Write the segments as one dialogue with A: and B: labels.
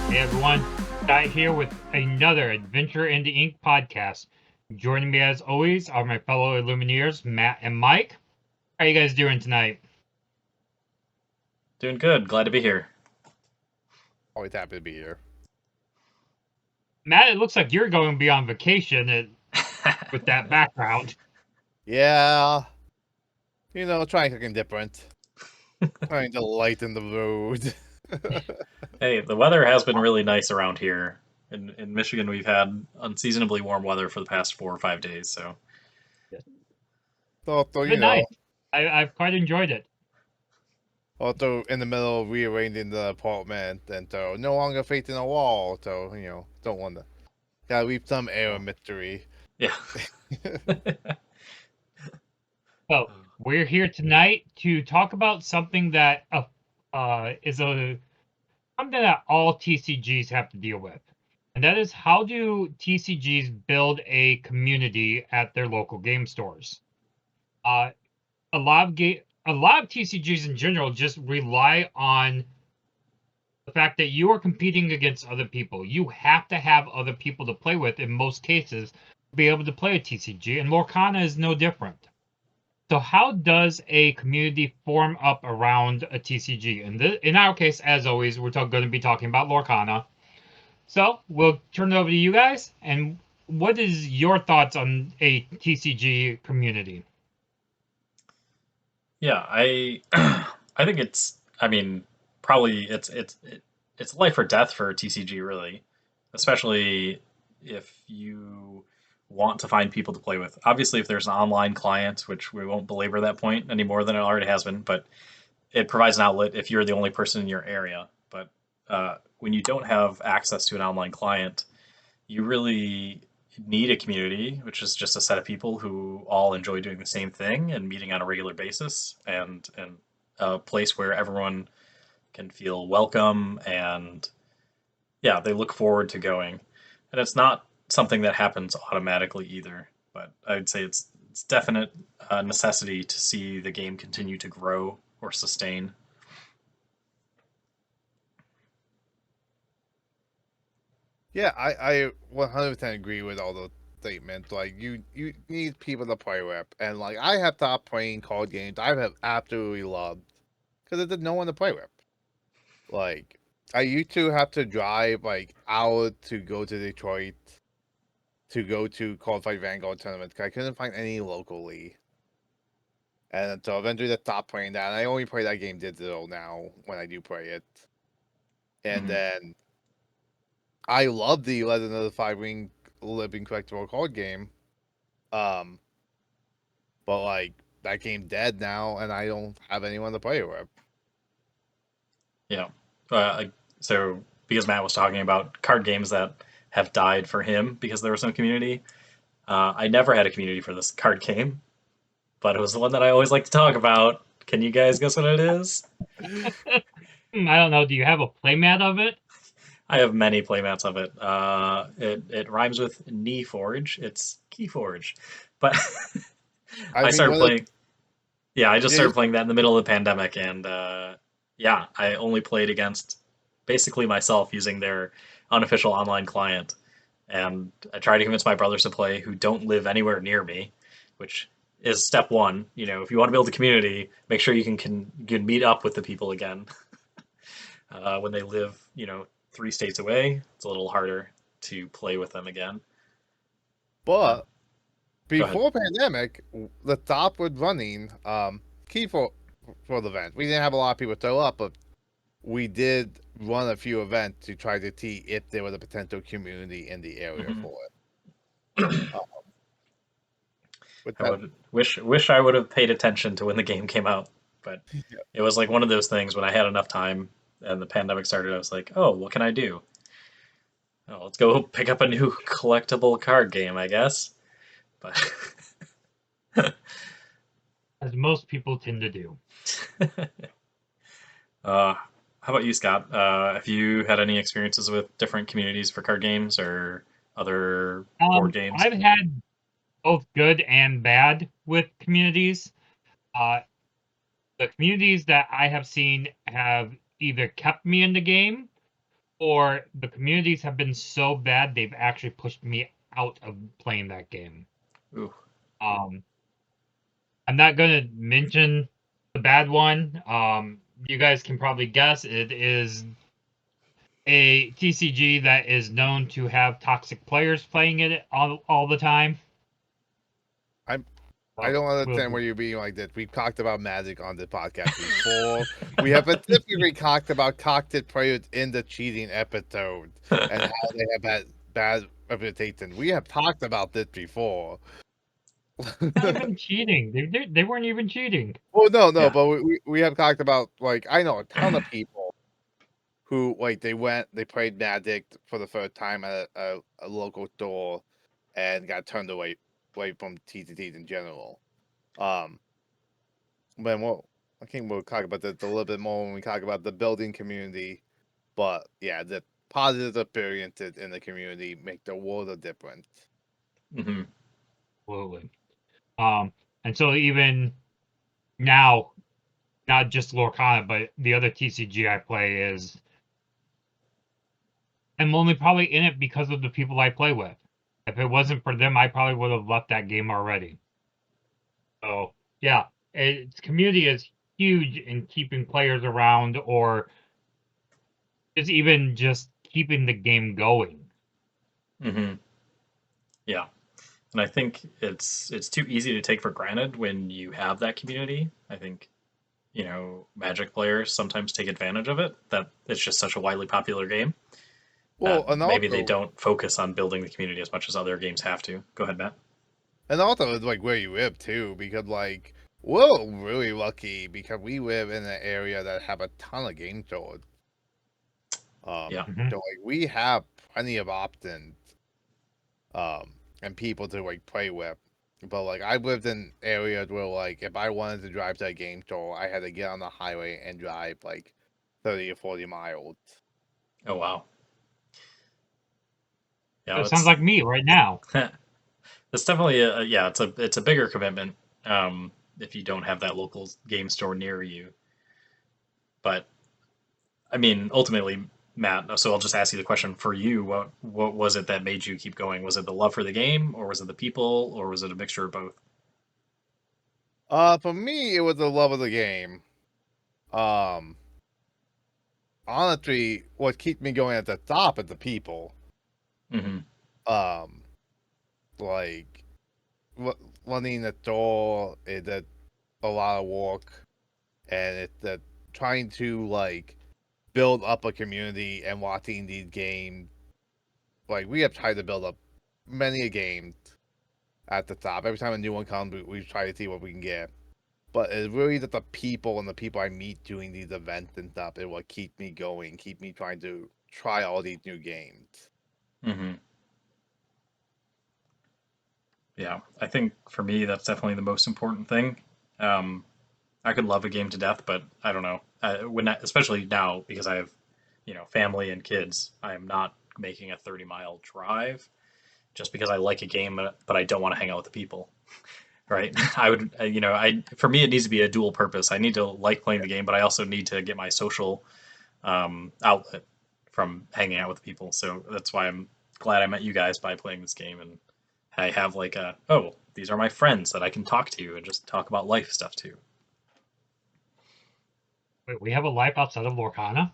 A: Hey everyone, Scott here with another Adventure into Ink podcast. Joining me as always are my fellow Illumineers, Matt and Mike. How are you guys doing tonight?
B: Doing good. Glad to be here.
C: Always happy to be here.
A: Matt, it looks like you're going to be on vacation with that background.
C: Yeah. Trying something different. Trying to lighten the road.
B: Hey, the weather has been really nice around here. In Michigan, we've had unseasonably warm weather for the past 4 or 5 days. So,
C: So,
A: Good night. I've quite enjoyed it.
C: also in the middle of rearranging the apartment, and so no longer facing a wall, so, don't want to. Gotta leave some air of mystery.
B: yeah.
A: So we're here tonight to talk about something that is something that all TCGs have to deal with, and that is how do TCGs build a community at their local game stores? Uh, a lot of TCGs in general just rely on the fact that you are competing against other people. You have to have other people to play with in most cases to be able to play a TCG, and Lorcana is no different. So how does a community form up around a TCG? And in our case, as always, we're going to be talking about Lorcana. So we'll turn it over to you guys. And what is your thoughts on a TCG community?
B: Yeah, I think it's. I mean, probably it's life or death for TCG, really, especially if you want to find people to play with. Obviously, if there's an online client, which we won't belabor that point any more than it already has been, but it provides an outlet if you're the only person in your area. But when you don't have access to an online client, you really need a community, which is just a set of people who all enjoy doing the same thing and meeting on a regular basis, and a place where everyone can feel welcome and yeah, they look forward to going. And it's not something that happens automatically either, but I'd say it's definite necessity to see the game continue to grow or sustain.
C: Yeah, I 100% agree with all those statements. Like, you need people to play with. And, like, I have stopped playing card games I have absolutely loved because there's no one to play with. Like, I used to have to drive, like, hours to go to Detroit to go to Qualified Vanguard tournaments because I couldn't find any locally. And so eventually I stopped playing that. And I only play that game digital now when I do play it. And
B: Mhm.
C: then I love the Legend of the Five Ring Living Collectible card game. But like that game dead now, and I don't have anyone to play it with.
B: Yeah. So because Matt was talking about card games that have died for him because there was no community, I never had a community for this card game, but it was the one that I always like to talk about. Can you guys guess what it is?
A: I don't know. Do you have a playmat of it?
B: I have many playmats of it. It rhymes with knee forge. It's Keyforge, but
C: I
B: I
C: mean,
B: started playing. Yeah, I just
C: yeah,
B: started playing that in the middle of the pandemic, and yeah, I only played against basically myself using their unofficial online client. And I tried to convince my brothers to play who don't live anywhere near me, which is step one. You know, if you want to build a community, make sure you can meet up with the people again. When they live, 3 states away, it's a little harder to play with them again. Uh,
C: but
B: Go ahead.
C: before pandemic, the top was running key for the event. We didn't have a lot of people show up, but we did run a few events to try to see if there was a potential community in the area
B: Mhm.
C: for it. With
B: I
C: that,
B: would wish I would have paid attention to when the game came out, but it was like one of those things when I had enough time and the pandemic started. I was like, oh, what can I do? Oh, let's go pick up a new collectible card game, I guess. But
A: As most people tend to do.
B: how about you, Scott? Have you had any experiences with different communities for card games or other board games?
A: I've had both good and bad with communities. The communities that I have seen have either kept me in the game, or the communities have been so bad they've actually pushed me out of playing that game.
B: Ooh.
A: Um, I'm not going to mention the bad one. You guys can probably guess. It is a TCG that is known to have toxic players playing it all the time.
C: I don't understand why you're being like this. We've talked about Magic on the podcast before. We have specifically talked about cockpit players in the cheating episode and how they have had bad reputation. We have talked about this before.
A: Not even cheating. They weren't even cheating.
C: Well, no,
B: Yeah.
C: but we have talked about, like, I know a ton of people who, like, they played Magic for the first time at a local store and got turned away from TCTs in general. But I think we'll talk about this a little bit more when we talk about the building community. But yeah, the positive experiences in the community make the world of difference.
B: Mm-hmm.
A: Absolutely. And so even now, not just Lorcana, but the other TCG I play is I'm only probably in it because of the people I play with. If it wasn't for them, I probably would have left that game already. So yeah, its community is huge in keeping players around, or is even just keeping the game going.
B: Mm-hmm. Yeah. And I think it's too easy to take for granted when you have that community. I think, Magic players sometimes take advantage of it, that it's just such a widely popular game that
C: Well, and
B: maybe they
C: also,
B: don't focus on building the community as much as other games have to. Go ahead, Matt.
C: it's like where you live too, because like we're really lucky because we live in an area that have a ton of game stores.
B: Yeah.
C: So like we have plenty of options, and people to like play with. But like I lived in areas where like if I wanted to drive to a game store, I had to get on the highway and drive like 30 or 40 miles.
B: Oh wow. Yeah,
A: It sounds like me right now.
B: it's definitely yeah, it's a bigger commitment if you don't have that local game store near you. But I mean, ultimately, Matt. So I'll just ask you the question for you. What was it that made you keep going? Was it the love for the game, or was it the people, or was it a mixture of both?
C: For me, it was the love of the game. Um, Honestly, what keeps me going at the top is the people.
B: Mm-hmm.
C: Um, like running the store is a lot of work, and it's trying to like build up a community and watching these games. Like we have tried to build up many a games at the top. Every time a new one comes, we try to see what we can get. But it's really just the people and the people I meet doing these events and stuff is what keep me going, keep me trying to try all these new games.
B: Mm-hmm. Yeah, I think for me that's definitely the most important thing. Um, I could love a game to death, but I don't know. Especially now because I have, family and kids, I am not making a 30-mile drive just because I like a game, but I don't want to hang out with the people. Right? I would, I for me it needs to be a dual purpose. I need to like playing the game, but I also need to get my social outlet from hanging out with people. So that's why I'm glad I met you guys by playing this game, and I have like these are my friends that I can talk to and just talk about life stuff too.
A: Wait, we have a life outside of Lorcana?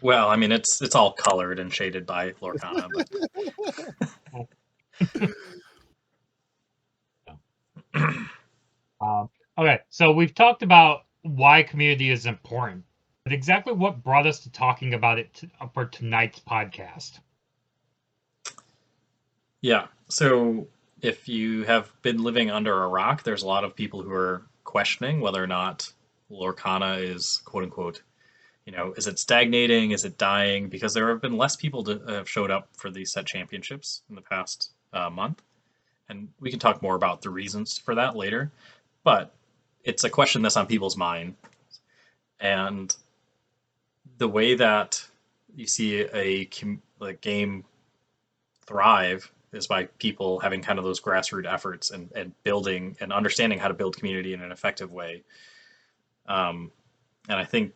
B: Well, I mean it's all colored and shaded by Lorcana, but
A: Okay, so we've talked about why community is important, but exactly what brought us to talking about it for tonight's podcast?
B: yeah. So if you have been living under a rock, there's a lot of people who are questioning whether or not Lorcana is quote unquote, is it stagnating? Is it dying? Because there have been less people to have showed up for these set championships in the past month. And we can talk more about the reasons for that later. But it's a question that's on people's mind. And the way that you see a game thrive is by people having kind of those grassroots efforts and building and understanding how to build community in an effective way. And I think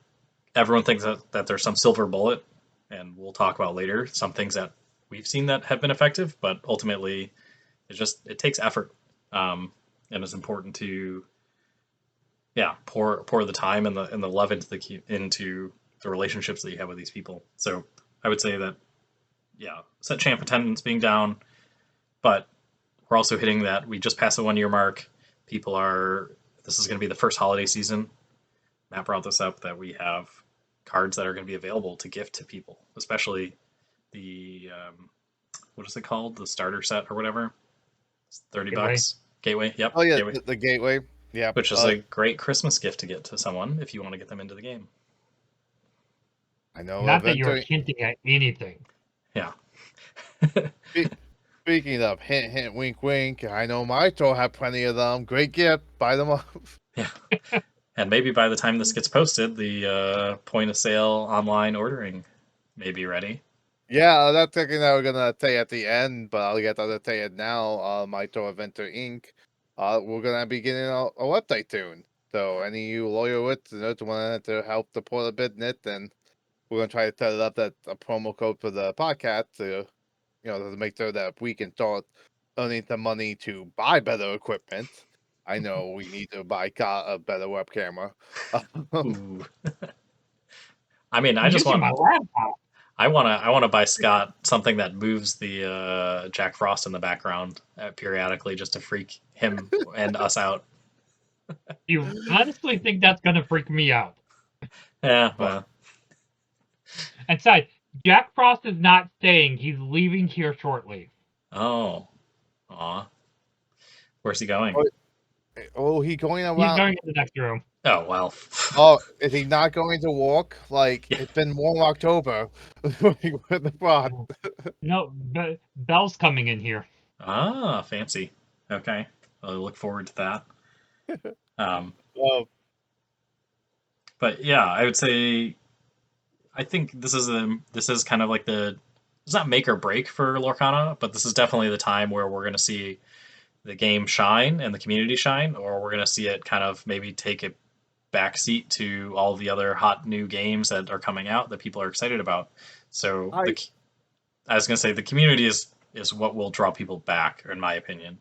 B: everyone thinks that there's some silver bullet, and we'll talk about later some things that we've seen that have been effective, but ultimately it takes effort, and it's important to pour the time and the love into the relationships that you have with these people. So I would say that set champ attendance being down, but we're also hitting that we just passed the 1 year mark. This is going to be the first holiday season. Matt brought this up, that we have cards that are going to be available to gift to people, especially the what is it called, the starter set or whatever. It's $30. Gateway. Yep.
C: Oh yeah,
B: Gateway.
C: the gateway. Yeah,
B: which is a great Christmas gift to get to someone if you want to get them into the game.
C: I know.
A: Not that you're hinting at anything.
B: Yeah.
C: Speaking of hint, hint, wink, wink, I know my store have plenty of them. Great gift. Buy them up.
B: Yeah. And maybe by the time this gets posted, the point of sale online ordering may be ready.
C: Yeah, that's something that we're gonna say at the end, but I'll get to say it now. My store Adventure Inc. We're gonna be getting a website soon. So any of you loyal listeners want to help support a business, then we're gonna try to set it up that a promo code for the podcast to, to make sure that we can start earning some money to buy better equipment. I know we need to buy a better web camera.
B: Ooh. I mean,
A: I'm using my laptop.
B: I want to buy Scott something that moves the Jack Frost in the background periodically, just to freak him and us out.
A: You honestly think that's gonna freak me out?
B: Yeah. Well.
A: And besides, Jack Frost is not staying. He's leaving here shortly.
B: Oh. Aw. Where's he going?
C: Oh, he's going around.
A: He's going to the next room.
B: Oh, well.
C: Oh, is he not going to walk? Like, it's been warm October. With the frost.
A: No, Belle's coming in here.
B: Ah, fancy. Okay. I look forward to that. But yeah, I would say, I think this is kind of like it's not make or break for Lorcana, but this is definitely the time where we're going to see the game shine and the community shine, or we're going to see it kind of maybe take a backseat to all the other hot new games that are coming out that people are excited about. So I was going to say the community is what will draw people back, in my opinion.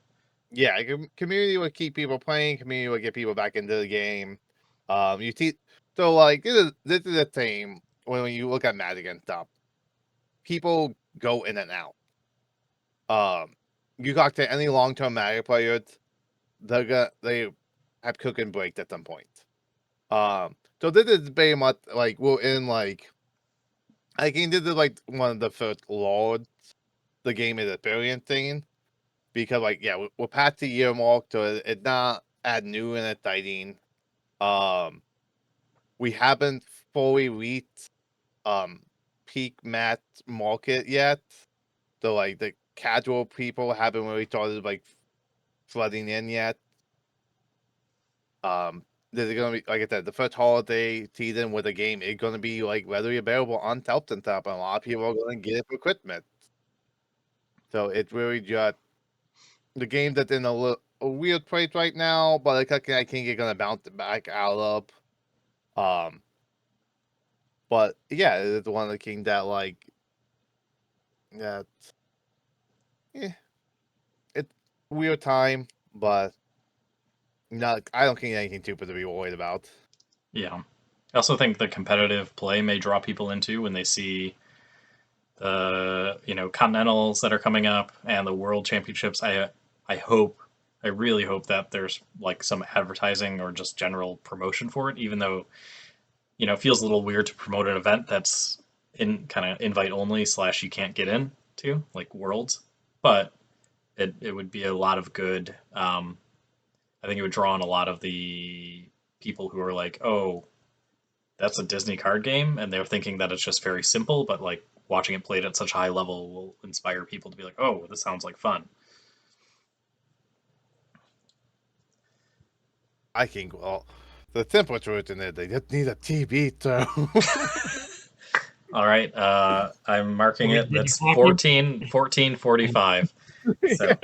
C: Yeah, community will keep people playing. Community will get people back into the game. You see, so like this is the same when you look at Magic and stuff. People go in and out. You talk to any long-term Magic players, they have cooking breaks at some point. So this is very much like we're in like, I think this is like one of the first Lords the game is experiencing, because like we're past the year mark, so it's not as new and exciting. We haven't fully reached peak mass market yet, so like the casual people haven't really started like flooding in yet. There's gonna be, like I said, the first holiday season with the game is gonna be like readily available on shelves and stuff, and a lot of people are gonna get it for Christmas. So it's really just the game that's in a weird place right now, but I think it's gonna bounce back out of. But yeah, it's one of the games that like it's weird time, but I don't think anything super to be worried about.
B: Yeah. I also think the competitive play may draw people into when they see the continentals that are coming up and the world championships. I really hope that there's like some advertising or just general promotion for it, even though it feels a little weird to promote an event that's in kind of invite only / you can't get in to, like Worlds, but it would be a lot of good. I think it would draw on a lot of the people who are like, oh, that's a Disney card game, and they're thinking that it's just very simple, but like watching it played at such a high level will inspire people to be like, oh, this sounds like fun.
C: I think, well, the simplest version is they just need a TV, so.
B: All right, I'm marking it. That's 14:45. So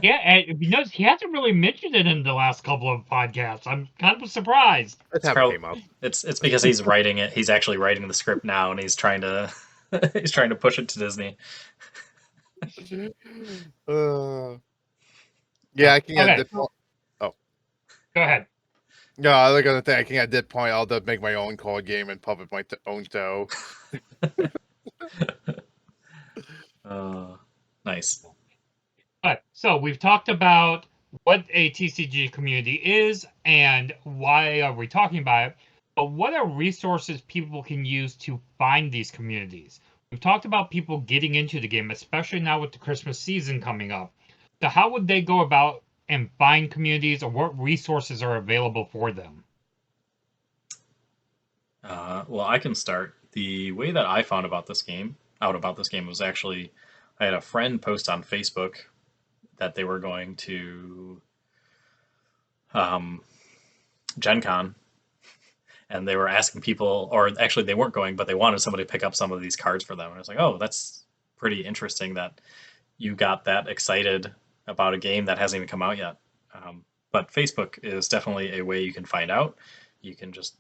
A: Yeah, and you notice he hasn't really mentioned it in the last couple of podcasts. I'm kind of surprised.
C: It
B: it's
C: haven't
B: probably
C: came up.
B: it's because he's writing it. He's actually writing the script now, and he's trying to he's trying to push it to Disney.
C: Yeah, I can get
A: Okay,
C: this.
A: go ahead.
C: No, I was gonna say I can at this point I'll just make my own card game and publish my own show.
B: Nice.
A: But so we've talked about what a TCG community is and why are we talking about it. But what are resources people can use to find these communities? We've talked about people getting into the game, especially now with the Christmas season coming up. So how would they go about and find communities, or what resources are available for them?
B: Well, I can start. The way that I found out about this game was actually I had a friend post on Facebook that they were going to um, Gen Con, and they were asking people, or actually they weren't going, but they wanted somebody to pick up some of these cards for them. And I was like, oh, that's pretty interesting that you got that excited about a game that hasn't even come out yet. But Facebook is definitely a way you can find out. You can just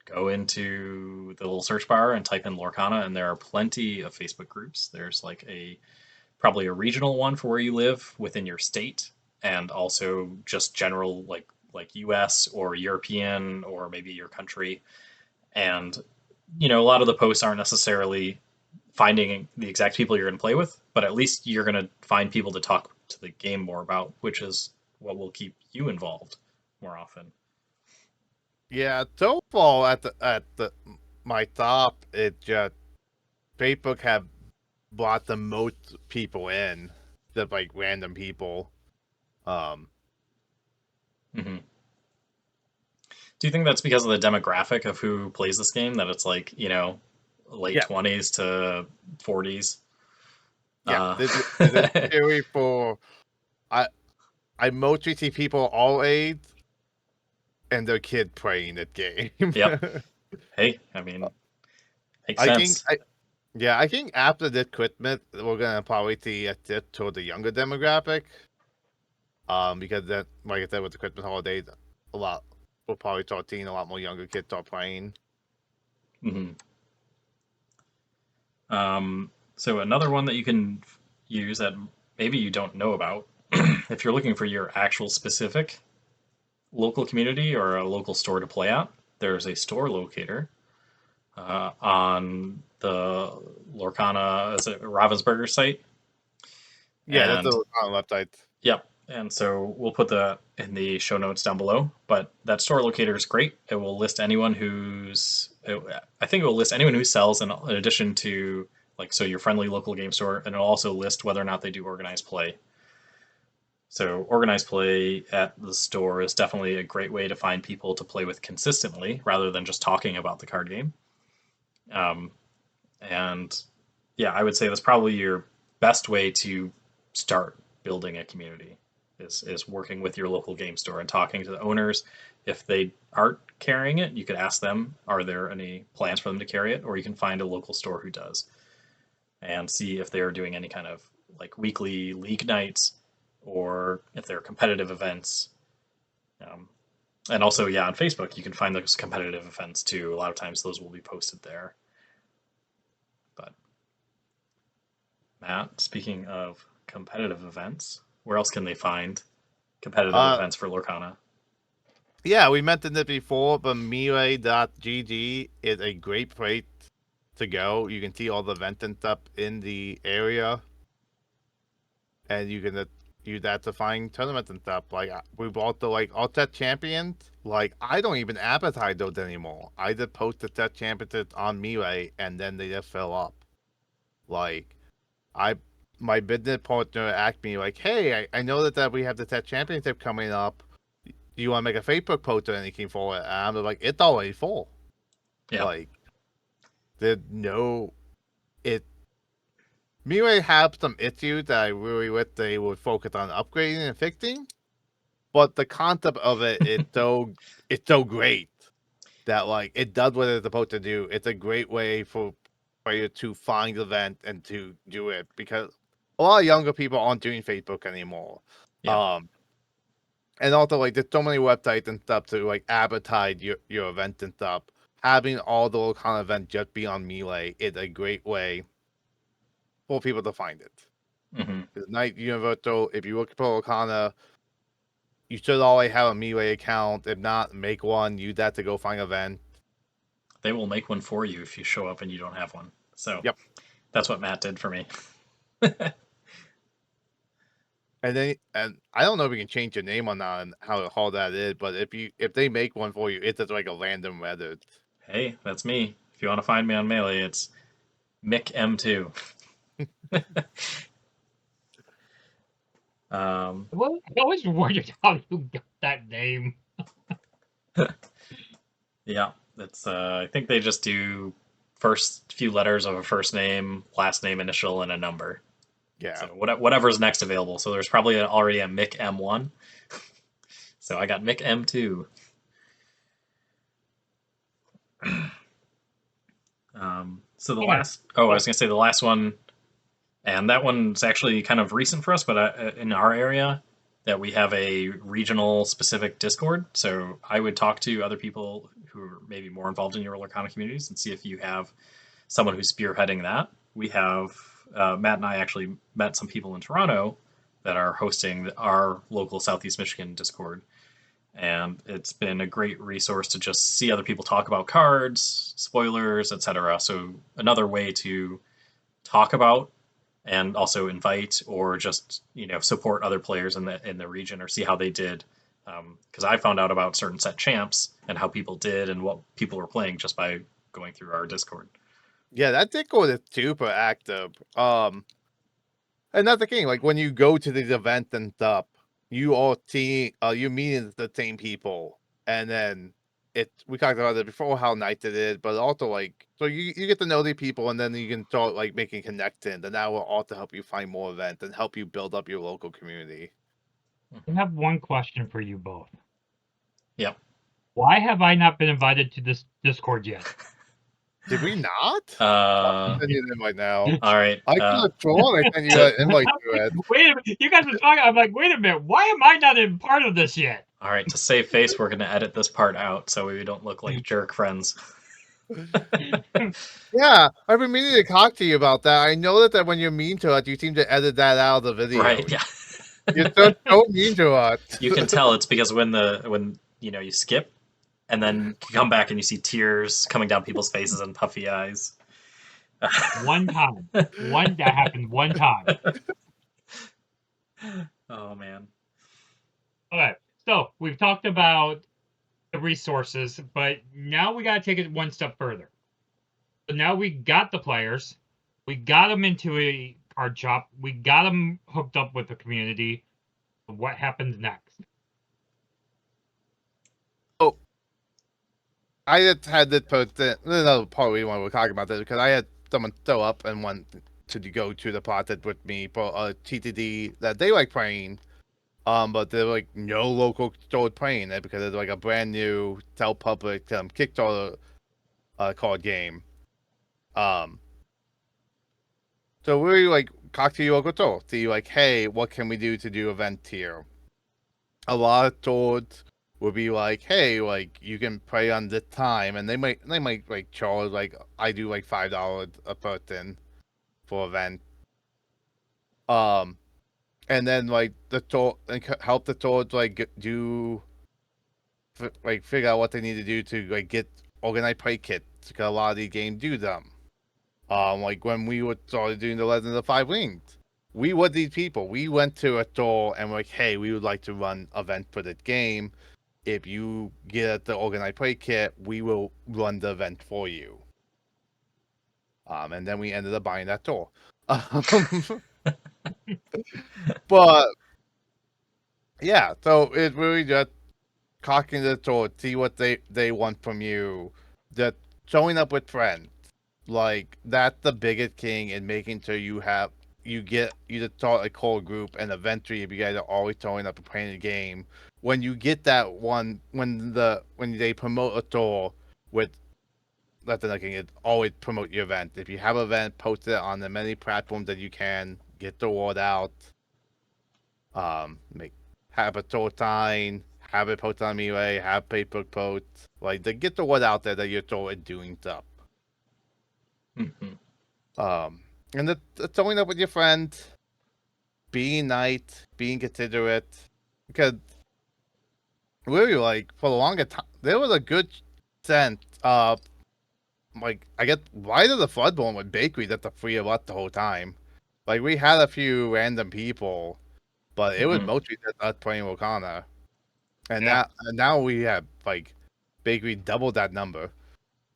B: go into the little search bar and type in Lorcana, and there are plenty of Facebook groups. There's like probably a regional one for where you live within your state, and also just general like US or European or maybe your country. And a lot of the posts aren't necessarily finding the exact people you're going to play with, but at least you're going to find people to talk to the game more about, which is what will keep you involved more often.
C: Yeah, so far at the my top, it just Facebook have brought the most people in, just like random people. Um,
B: Mm-hmm. Do you think that's because of the demographic of who plays this game? That it's like late
C: yeah,
B: 20s to 40s.
C: yeah.
B: Uh,
C: This is theory for I I mostly see people all age and their kid playing that game.
B: yep. Hey, I mean, makes
C: I think
B: sense.
C: I think after this Christmas we're gonna probably see a dip toward the younger demographic. Because that, like I said, with the Christmas holidays, a lot we'll probably start seeing a lot more younger kids start playing.
B: Hmm. So another one that you can use that maybe you don't know about, if you're looking for your actual specific local community or a local store to play at, there's a store locator on the Lorcana, is it Ravensburger site?
C: Yeah, that's
B: And
C: the on the website.
B: yep. And so we'll put that in the show notes down below. But that store locator is great. It will list anyone I think it will list anyone who sells in addition to, like, so your friendly local game store, and it'll also list whether or not they do organized play. So organized play at the store is definitely a great way to find people to play with consistently rather than just talking about the card game. Um, and yeah, I would say that's probably your best way to start building a community is working with your local game store and talking to the owners. If they aren't carrying it, you could ask them, are there any plans for them to carry it? Or you can find a local store who does and see if they're doing any kind of like weekly league nights or if they're competitive events. Um, and also, yeah, on Facebook, you can find those competitive events too. A lot of times those will be posted there. But Matt, speaking of competitive events, where else can they find competitive
C: Uh,
B: events for Lorcana?
C: yeah, we mentioned it before, but Melee.gg is a great place to go. You can see all the events and stuff in the area, and you can use that to find tournaments and stuff. Like we've also like all set champions. Like I don't even advertise those anymore. I just post the set championships on Melee, and then they just fill up. Like I, my business partner asked me like, "Hey, I know that we have the set championship coming up. Do you want to make a Facebook post or anything for it?" And I'm like, "It's already full.
B: Yeah.
C: Like, there's no it." Melee have some issues that I really wish they would focus on upgrading and fixing, but the concept of it is it's so great that like it does what it's supposed to do. It's a great way for player to find the event and to do it, because a lot of younger people aren't doing Facebook anymore.
B: Yeah.
C: And also, like, there's so many websites and stuff to like advertise your event and stuff. Having all the kind of events just be on Melee is a great way for people to find it.
B: Hmm.
C: Night Universal, if you look for Lorcana, you should always have a Melee account. If not, make one. Use that to go find an event.
B: They will make one for you if you show up and you don't have one. So
C: Yep.
B: that's what Matt did for me.
C: And I don't know if we can change your name on that and how that is, but if they make one for you, it's just like a random Reddit.
B: Hey, that's me. If you want to find me on Melee, it's Mick M2.
A: Well, I always wondered how you got that name.
B: Yeah, it's I think they just do first few letters of a first name, last name, initial, and a number.
C: Yeah.
B: So whatever's next available. So there's probably already a Mick M1. So I got Mick M2. So the
A: Okay.
B: last, I was gonna say the last one, and that one's actually kind of recent for us, but in our area, that we have a regional specific Discord. So I would talk to other people who are maybe more involved in your Lorcana communities and see if you have someone who's spearheading that. We have Matt and I actually met some people in Toronto that are hosting our local Southeast Michigan Discord, and it's been a great resource to just see other people talk about cards, spoilers, etc. So another way to talk about and also invite or just support other players in the region or see how they did, because I found out about certain set champs and how people did and what people were playing just by going through our Discord.
C: Yeah, that Discord is super active. And that's the thing. Like when you go to these events and stuff, you all see, you meeting the same people, and then we talked about it before how nice it is, but also like so you get to know the people, and then you can start like making connections, and that will also help you find more events and help you build up your local community.
A: I have one question for you both.
B: Yep.
C: Why
A: have I not been invited to this Discord yet?
C: Did we not?
B: Uh,
C: Send you an invite now.
B: all right.
C: I could have sworn I sent you an invite to it.
A: Wait a minute, you guys are talking. I'm like, wait a minute, why am I not in part of this yet?
B: All right. To save face, we're going to edit this part out so we don't look like jerk friends.
C: Yeah, I've been meaning to talk to you about that. I know that when you're mean to us, you seem to edit that out of the video.
B: Right. Yeah.
C: You're so mean to us.
B: You can tell it's because when you skip, and then you come back and you see tears coming down people's faces and puffy eyes.
A: One time, that happened one time.
B: Oh man.
A: Okay, so we've talked about the resources, but now we got to take it one step further. So now we got the players, we got them into a card shop, we got them hooked up with the community. What happens next?
C: Oh, I just had this person. Another part we want to talk about this because I had someone show up and want to go to the process with me for a TTD that they like playing. But they're like no local store playing it because it's like a brand new self-public Kickstarter card game. So we like talk to your local store, see like, hey, what can we do to do events here? A lot of stores will be like, hey, like you can play on this time, and they might like charge like I do like $5 a person for event. And then like the store and help the stores like do like figure out what they need to do to like get organized play kits because a lot of these games do them. Like when we were started doing the Legend of the Five Rings, we were these people. We went to a store and were like, hey, we would like to run an event for this game. If you get the organized play kit, we will run the event for you. And then we ended up buying that store. But yeah, so it's really just talking to the store, see what they want from you, just showing up with friends. Like that's the biggest thing in making sure you just start a core group, and eventually if you guys are always showing up and playing the game, when you get that one when they promote a store with that's another thing, is always promote your event. If you have an event, post it on as many platforms that you can. Get the word out. Make have a tour sign, have it posted on Melee, have Facebook posts, like to get the word out there that you're throwing doing stuff. And the throwing up with your friends, being nice, being considerate, because really, like for the longest time, there was a good sense of like I get why did the flood born with bakeries at the three of us the whole time. Like we had a few random people, but it was mostly just us playing Lorcana. And now we have like basically double that number.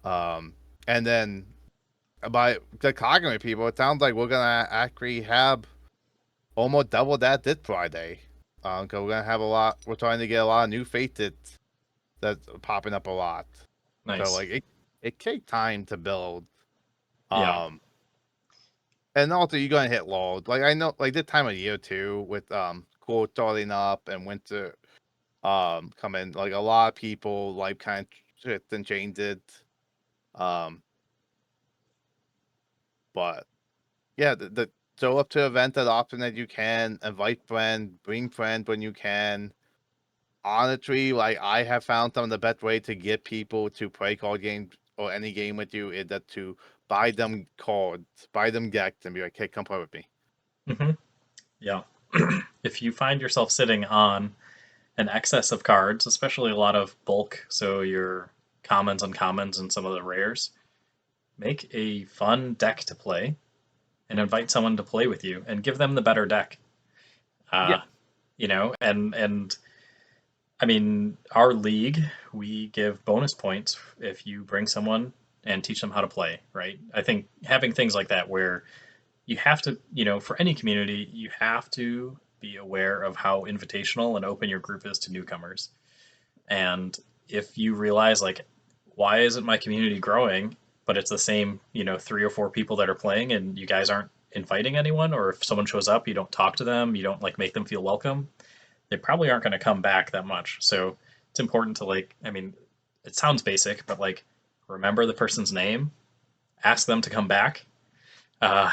C: And then by the cognitive people, it sounds like we're gonna actually have almost double that this Friday. Because we're gonna have a lot. We're trying to get a lot of new faces that's popping up a lot.
B: Nice.
C: So like it takes time to build.
B: Yeah.
C: And also you're gonna hit lows. Like I know, like this time of year too, with cool starting up and winter coming. Like a lot of people like kind of shift and change it. But yeah, the show up to events as often as you can. Invite friends, bring friends when you can. Honestly, like I have found some of the best way to get people to play card games or any game with you is that to buy them cards, buy them decks, and be like, "Hey, come play with me."
B: Yeah. If you find yourself sitting on an excess of cards, especially a lot of bulk, so your commons, uncommons, and some of the rares, make a fun deck to play and invite someone to play with you and give them the better deck.
C: Yeah.
B: And I mean, our league, we give bonus points if you bring someone and teach them how to play, right? I think having things like that where you have to, for any community, you have to be aware of how invitational and open your group is to newcomers. And if you realize, like, why isn't my community growing, but it's the same, 3 or 4 people that are playing and you guys aren't inviting anyone, or if someone shows up, you don't talk to them, you don't like make them feel welcome, they probably aren't going to come back that much. So it's important to it sounds basic, but like remember the person's name, ask them to come back, uh,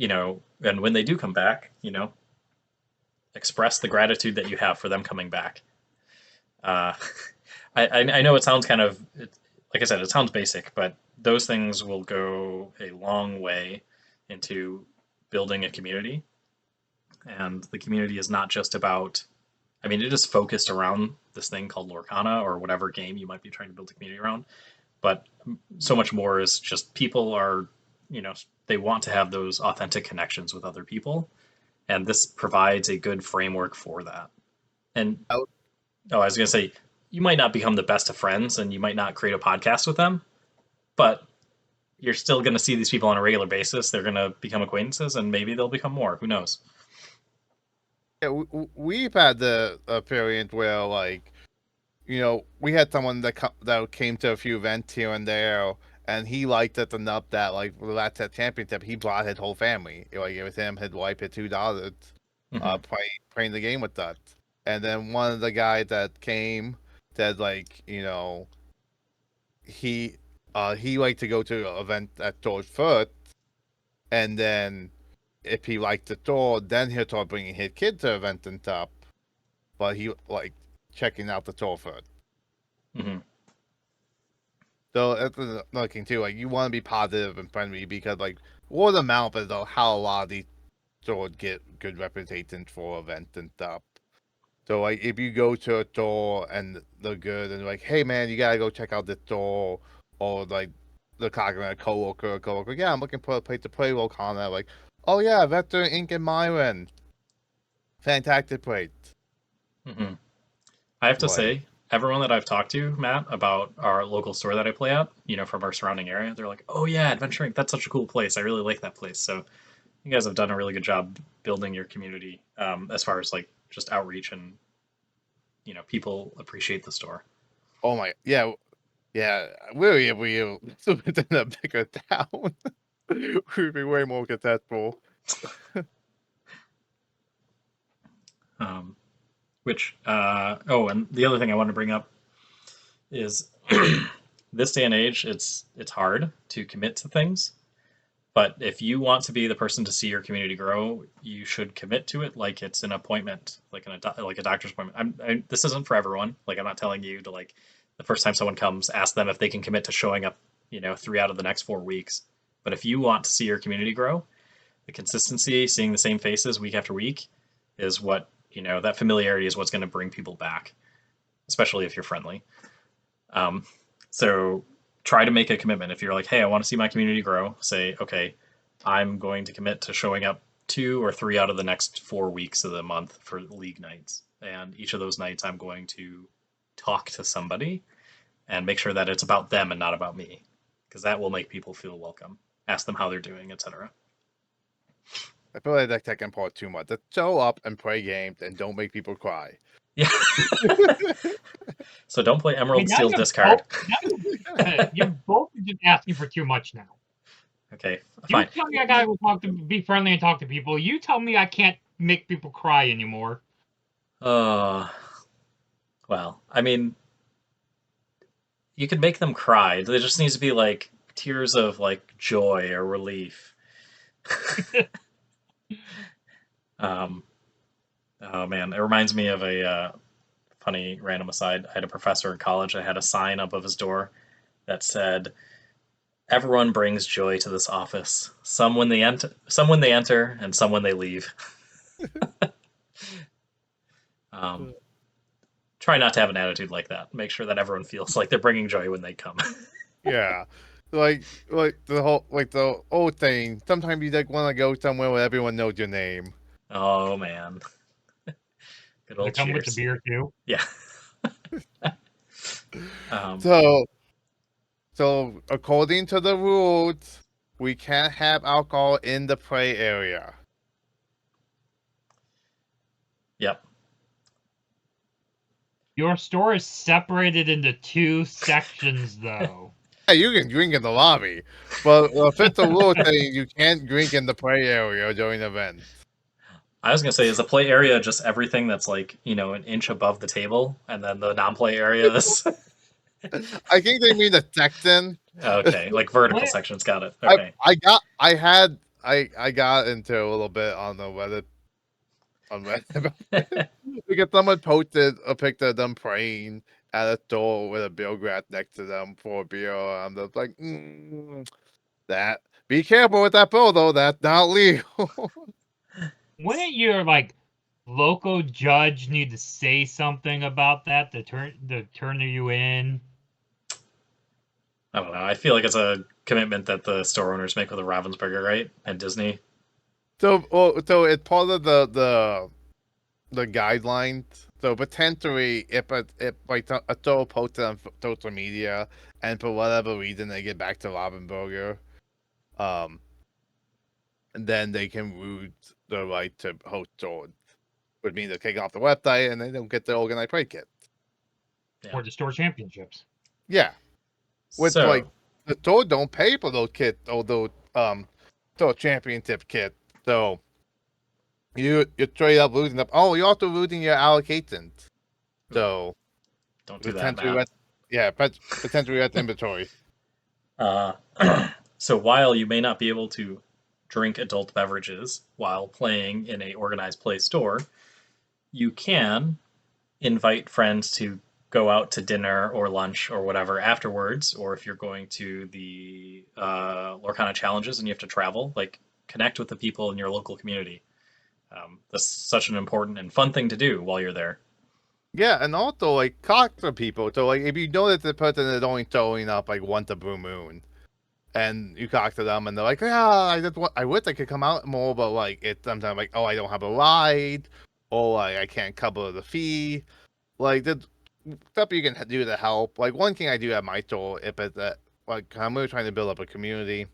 B: and when they do come back, express the gratitude that you have for them coming back. Uh, I know it sounds like I said, it sounds basic, but those things will go a long way into building a community. And the community is not just about, it is focused around this thing called Lorcana or whatever game you might be trying to build a community around. But so much more is just people are, they want to have those authentic connections with other people. And this provides a good framework for that. And I was going to say, you might not become the best of friends and you might not create a podcast with them, but you're still going to see these people on a regular basis. They're going to become acquaintances and maybe they'll become more. Who knows?
C: Yeah, we've had the experience where, like, we had someone that came to a few events here and there, and he liked it enough that, like, for the last championship, he brought his whole family. Like, it was him, his wife, his 2 daughters, playing the game with us. And then one of the guys that came said, like, he liked to go to an event at George first, and then if he liked the tour, then he'll start bringing his kids to events and stuff. But he like checking out the tour first. So that's another thing too. Like you want to be positive and friendly because like word of mouth is how a lot of these stores get good reputations for events and stuff. So like if you go to a store and they're good and like, hey man, you gotta go check out this store, or like the talking to a coworker, yeah, I'm looking for a place to play Lorcana. Like, oh yeah, Vector Inc. and Myron, fantastic place.
B: I have to say, everyone that I've talked to, Matt, about our local store that I play at, from our surrounding area, they're like, "Oh yeah, Adventure Inc. That's such a cool place. I really like that place." So you guys have done a really good job building your community, as far as like just outreach and people appreciate the store.
C: Oh my, yeah, really, if we lived in a bigger town, we'd be way more successful.
B: And the other thing I want to bring up is this day and age, it's hard to commit to things. But if you want to be the person to see your community grow, you should commit to it like it's an appointment, like like a doctor's appointment. This isn't for everyone. Like I'm not telling you to like the first time someone comes, ask them if they can commit to showing up, 3 out of the next 4 weeks. But if you want to see your community grow, the consistency, seeing the same faces week after week, is what that familiarity is what's going to bring people back, especially if you're friendly. So try to make a commitment. If you're like, hey, I want to see my community grow, say, okay, I'm going to commit to showing up 2 or 3 out of the next 4 weeks of the month for league nights. And each of those nights, I'm going to talk to somebody and make sure that it's about them and not about me, because that will make people feel welcome. Ask them how they're doing, etc.
C: I feel like that second part too much. Just show up and play games and don't make people cry.
B: Yeah. So don't play Emerald
A: now
B: Steel
A: you're
B: discard.
A: You're both just asking for too much now.
B: Okay,
A: You
B: fine.
A: tell me I gotta be friendly and talk to people. You tell me I can't make people cry anymore.
B: Well, I mean, you could make them cry. There just needs to be like tears of like joy or relief. Oh man, it reminds me of a funny random aside. I had a professor in college. I had a sign above his door that said, "Everyone brings joy to this office. Some when they enter, and some when they leave." Try not to have an attitude like that. Make sure that everyone feels like they're bringing joy when they come.
C: Yeah, like the old thing. Sometimes you like want to go somewhere where everyone knows your name.
B: Oh man, good old
A: They come with the
B: cheers.
A: beer too.
B: Yeah.
C: So according to the rules, we can't have alcohol in the play area.
B: Yep.
A: Your store is separated into 2 sections, though.
C: Yeah, you can drink in the lobby, but the official rule saying you can't drink in the play area during the event.
B: I was gonna say, is the play area just everything that's like an inch above the table, and then the non-play area is
C: I think they mean the section.
B: okay, like vertical
A: What?
B: sections. Got it. Okay.
C: I got into a little bit on the Reddit about it. Because someone posted a picture of them praying at a store with a beer glass next to them for a beer. I'm just like, that. Be careful with that bill though. That's not legal.
A: Wouldn't your local judge need to say something about that to turn you in?
B: I don't know. I feel like it's a commitment that the store owners make with a Ravensburger, right? And Disney.
C: So it's part of the guidelines. So potentially, if like a store posted on social media, and for whatever reason they get back to Ravensburger, and then they can root the right to host stores, which means they take off the website and they don't get the organized play kit.
B: Yeah.
A: Or the store championships.
C: Yeah, which
B: So
C: like the store don't pay for those kits or those store championship kits. So you're straight up losing up. Oh, you're also losing your allocations. So
B: don't do that, Matt.
C: potentially that's inventory.
B: So while you may not be able to drink adult beverages while playing in a organized play store, you can invite friends to go out to dinner or lunch or whatever afterwards, or if you're going to the Lorcana challenges and you have to travel, like connect with the people in your local community. That's such an important and fun thing to do while you're there.
C: Yeah, and also like talk to people. So like if you know that the person is only showing up like once a blue moon, and you talk to them and they're like, yeah, I wish I could come out more, but like it's sometimes like, oh, I don't have a ride, or like I can't cover the fee. Like the stuff you can do to help. Like one thing I do at my store, if it's like I'm really trying to build up a community,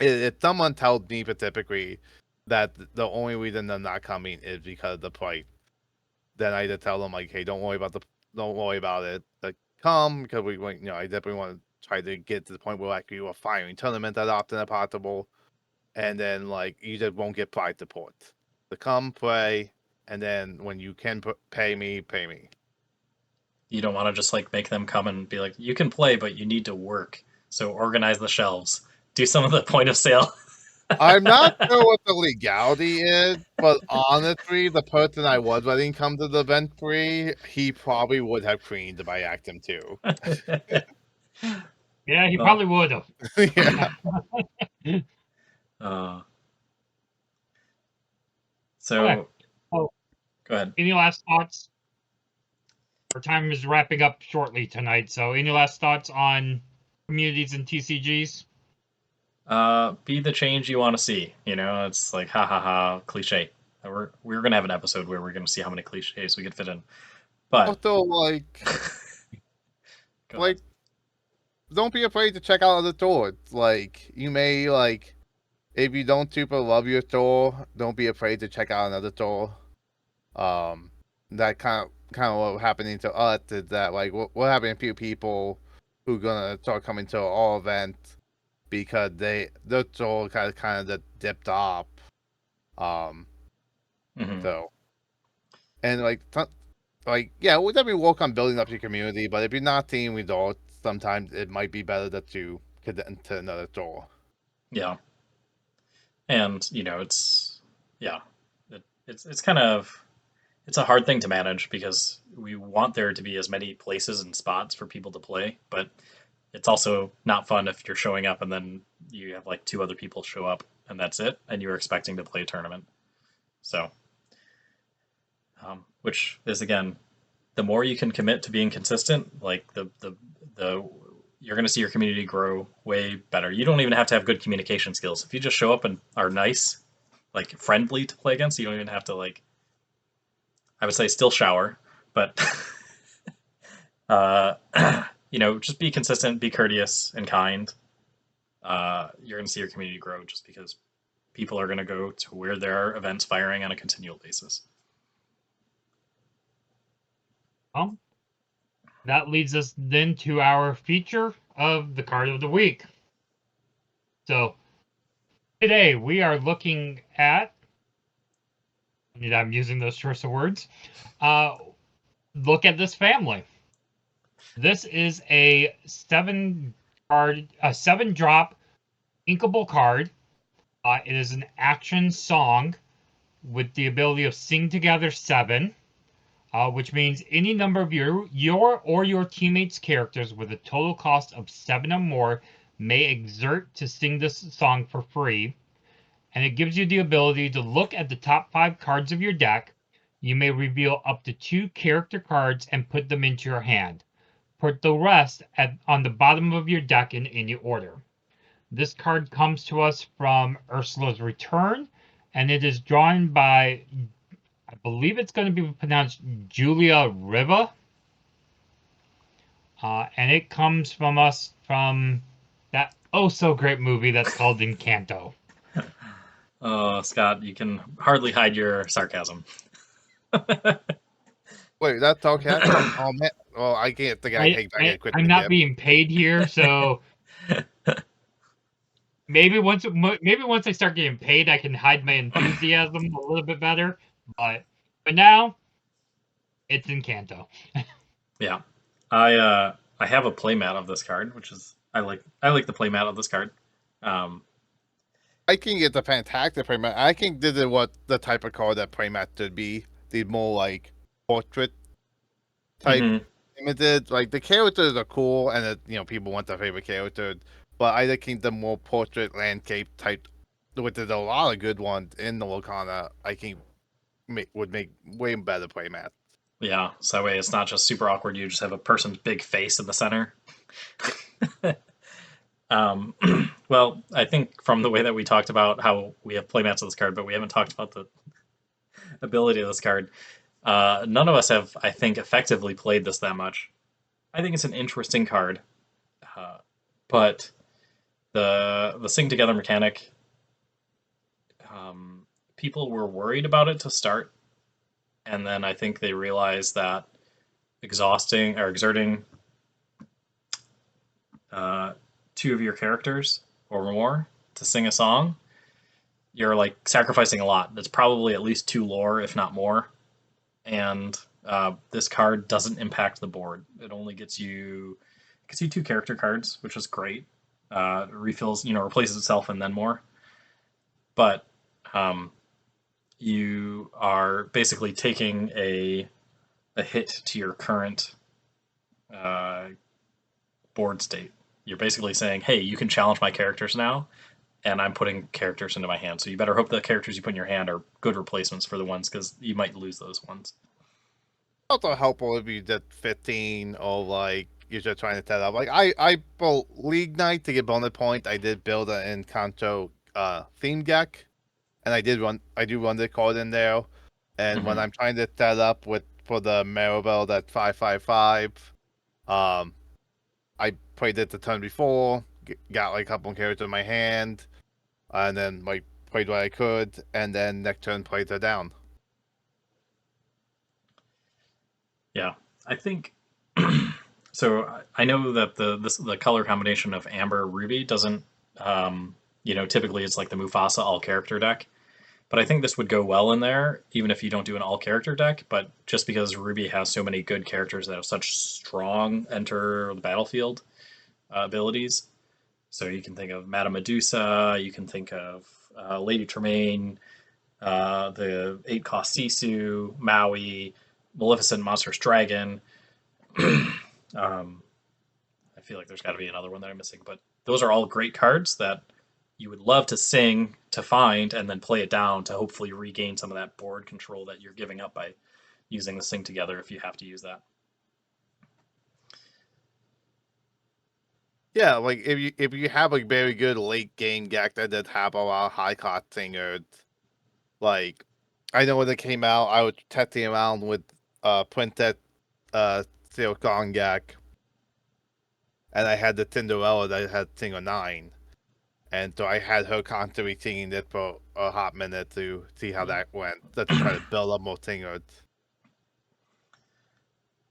C: if someone tells me typically that the only reason they're not coming is because of the price, then I just tell them like, hey, don't worry about it. Like, come because we want, I definitely want to try to get to the point where like we were firing tournament as often as possible, and then like you just won't get prize support. So come play, and then when you can pay me.
B: You don't want to just like make them come and be like, you can play, but you need to work. So organize the shelves, do some of the point of sale.
C: I'm not sure what the legality is, but honestly, the person I was letting come to the event free, he probably would have cleaned if I asked him to.
A: Yeah, he
B: Oh.
A: probably would have.
C: Yeah.
B: So
A: Okay. Oh,
B: go ahead.
A: any last thoughts? Our time is wrapping up shortly tonight, so any last thoughts on communities and TCGs?
B: Be the change you want to see. You know, it's like ha ha ha cliche. We're gonna have an episode where we're gonna see how many cliches we can fit in. But
C: Also, like,
B: go
C: like,
B: ahead.
C: don't be afraid to check out other stores. Like, you may like, if you don't super love your store, don't be afraid to check out another store. That kind of what happening to us is that like what happened to a few people who gonna start coming to all events because their store kind of just dipped off. Um,
B: Mm-hmm.
C: so and like yeah, we'll definitely work on building up your community, but if you're not seeing results, sometimes it might be better that you get into another store.
B: Yeah, and you know, yeah, it's kind of it's a hard thing to manage because we want there to be as many places and spots for people to play, but it's also not fun if you're showing up and then you have like two other people show up and that's it, and you're expecting to play a tournament. So, which is again, the more you can commit to being consistent, like the you're going to see your community grow way better. You don't even have to have good communication skills. If you just show up and are nice, like friendly to play against, you don't even have to like. I would say still shower, but uh, you know, just be consistent, be courteous and kind. You're going to see your community grow just because people are going to go to where there are events firing on a continual basis.
A: Well, that leads us then to our feature of the card of the week. So today we are looking at, and I'm using those choice of words, look at this family. This is a 7-drop inkable card. It is an action song with the ability of sing together 7, which means any number of your or your teammates' characters with a total cost of 7 or more may exert to sing this song for free. And it gives you the ability to look at the top 5 cards of your deck. You may reveal up to 2 character cards and put them into your hand. Put the rest on the bottom of your deck in any order. This card comes to us from Ursula's Return, and it is drawn by, I believe it's going to be pronounced Giulia Riva. And it comes from us from that oh so great movie that's called Encanto.
B: Scott, you can hardly hide your sarcasm.
C: Wait, that's sarcasm? Oh man, well I can't think I take back quick
A: I'm
C: the
A: not
C: gift.
A: being paid here, so maybe once I start getting paid, I can hide my enthusiasm a little bit better. But now it's Encanto.
B: Yeah, I have a playmat of this card, which is I like the playmat of this card. Um,
C: I think it's a fantastic playmat. I think this is what the type of card that playmat should be. The more like portrait type
B: mhm.
C: images. Like the characters are cool, and people want their favorite characters. But I think the more portrait landscape type, which there's a lot of good ones in the Lorcana, I think would make way better playmat.
B: Yeah, so that way it's not just super awkward. You just have a person's big face in the center. um, well, I think from the way that we talked about how we have playmats of this card, but we haven't talked about the ability of this card. None of us have, I think, effectively played this that much. I think it's an interesting card, but the sing together mechanic, people were worried about it to start, and then I think they realized that exhausting or exerting 2 of your characters or more to sing a song, you're like sacrificing a lot. That's probably at least 2 lore, if not more, and this card doesn't impact the board. It only gets you 2 character cards, which is great. Refills, replaces itself and then more. But um, you are basically taking a hit to your current uh, board state. You're basically saying, hey, you can challenge my characters now, and I'm putting characters into my hand. So you better hope the characters you put in your hand are good replacements for the ones, because you might lose those ones.
C: Also helpful if you did 15 or like you're just trying to set up. Like I built League Night to get bonus point. I did build an Encanto theme deck, and I do run the card in there. And when
B: Mhm.
C: I'm trying to set up for the Maribel that 555, um, I played it the turn before, got like a couple of characters in my hand, and then like played what I could, and then next turn played her down.
B: Yeah, I think so. I know that the color combination of amber ruby doesn't, typically it's like the Mufasa all character deck, but I think this would go well in there, even if you don't do an all character deck. But just because ruby has so many good characters that have such strong enter the battlefield abilities, so you can think of Madame Medusa, you can think of Lady Tremaine, the 8-cost Sisu, Maui, Maleficent Monstrous Dragon. um, I feel like there's got to be another one that I'm missing, but those are all great cards that you would love to sing to find and then play it down to hopefully regain some of that board control that you're giving up by using the sing together if you have to use that.
C: Yeah, like if you have a very good late game deck that did have a lot of high cost singers, like I know when it came out, I was testing around with Princess Silk deck, and I had the Cinderella that had single 9. And so I had her constantly singing it for a hot minute to see how that went, just to try to build up more singers.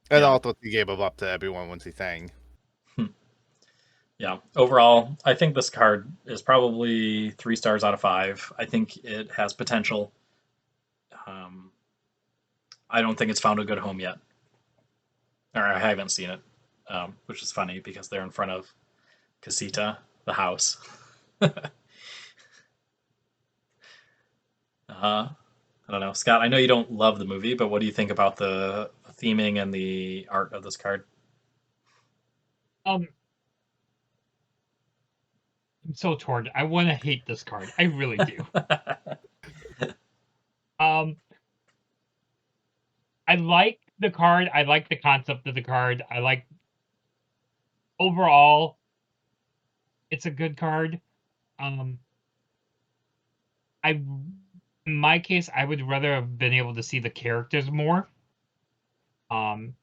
C: And
B: Yeah.
C: also she gave it up to everyone when she sang.
B: Yeah. Overall, I think this card is probably 3 stars out of 5. I think it has potential. Um, I don't think it's found a good home yet, or I haven't seen it, which is funny because they're in front of Casita, the house. I don't know, Scott. I know you don't love the movie, but what do you think about the theming and the art of this card?
A: Um, I'm so torn. I want to hate this card. I really do. Um, I like the card. I like the concept of the card. I like overall. It's a good card. Um, I, in my case, I would rather have been able to see the characters more. Um,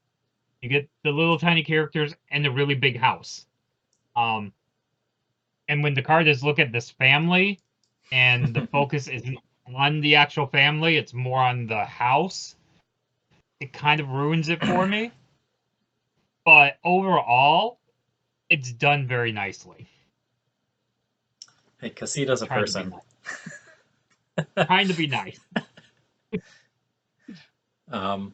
A: you get the little tiny characters and the really big house. Um, and when the card is look at this family, and the focus isn't on the actual family, it's more on the house. It kind of ruins it for me. But overall, it's done very nicely.
B: Hey, Casita's a
A: Trying to be
B: person.
A: nice. Trying to be nice.
B: um,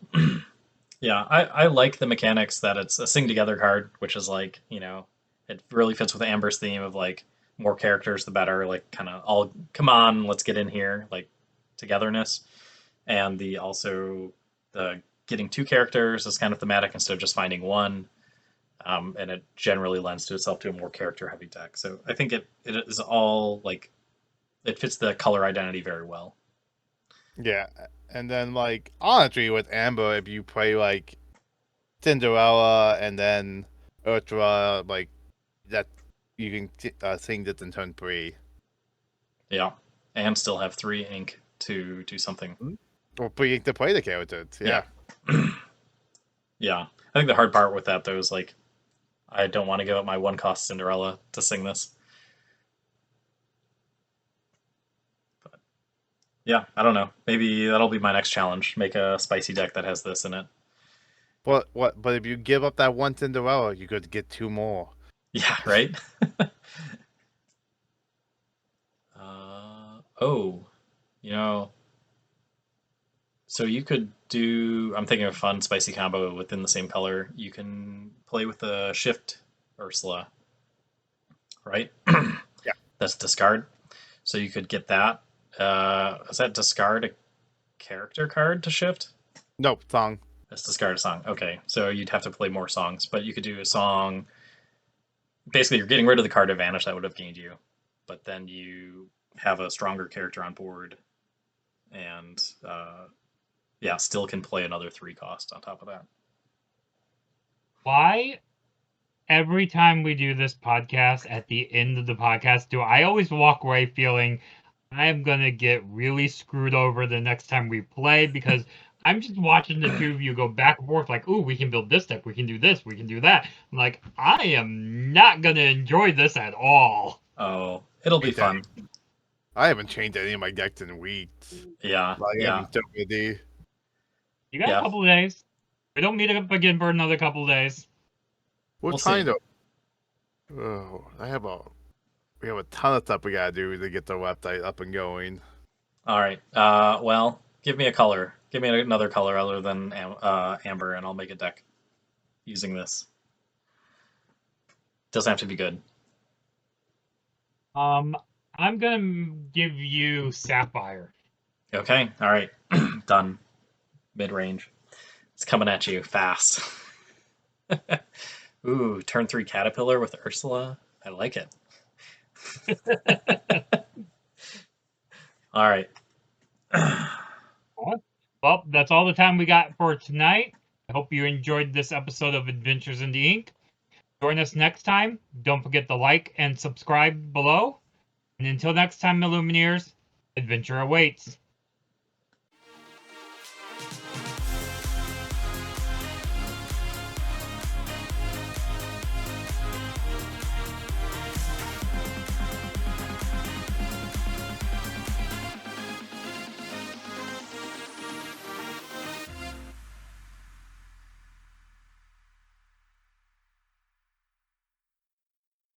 B: yeah, I like the mechanics that it's a sing together card, which is like, it really fits with Amber's theme of like more characters the better, like kind of all come on, let's get in here, like togetherness. And the also the getting 2 characters is kind of thematic instead of just finding one. And it generally lends to itself to a more character heavy deck. So I think it is all like it fits the color identity very well.
C: Yeah, and then like honestly with Amber, if you play like Cinderella and then Ultra, like that, you can sing this in turn 3.
B: Yeah, and still have 3 ink to do something.
C: Or playing to play the characters.
B: Yeah.
C: Yeah.
B: Yeah, I think the hard part with that though is like I don't want to give up my 1-cost Cinderella to sing this. But yeah, I don't know. Maybe that'll be my next challenge. Make a spicy deck that has this in it.
C: But if you give up that one Cinderella, you could get 2 more.
B: Yeah, right. Oh, you know, So you could do. I'm thinking of a fun spicy combo within the same color. You can play with the shift Ursula, right?
C: Yeah.
B: That's discard. So you could get that. Is that discard a character card to shift?
C: Nope, song.
B: That's discard a song. Okay, so you'd have to play more songs, but you could do a song. Basically, you're getting rid of the card advantage that would have gained you, but then you have a stronger character on board, and yeah, still can play another 3 cost on top of that.
A: Why every time we do this podcast, at the end of the podcast, do I always walk away feeling I am gonna get really screwed over the next time we play because I'm just watching the two of you go back and forth like, ooh, we can build this deck, we can do this, we can do that. I'm like, I am not gonna enjoy this at all.
B: Oh, it'll be fun.
C: I haven't changed any of my decks in weeks.
B: Yeah,
C: Like,
B: yeah.
C: I'm still ready.
A: You got
B: Yeah.
A: a couple of days. We don't meet up again for another couple of days.
C: We're
B: We'll
C: trying
B: see.
C: to. Oh, we have a ton of stuff we gotta do to get the website up and going.
B: All right. Well, give me a color. Give me another color other than amber, and I'll make a deck using this. Doesn't have to be good.
A: I'm gonna give you Sapphire.
B: Okay. All right. Done. Mid range. It's coming at you fast. Ooh, turn 3 Caterpillar with Ursula. I like it. All right.
A: Well, that's all the time we got for tonight. I hope you enjoyed this episode of Adventures in the Ink. Join us next time. Don't forget to like and subscribe below. And until next time, Illumineers, adventure awaits.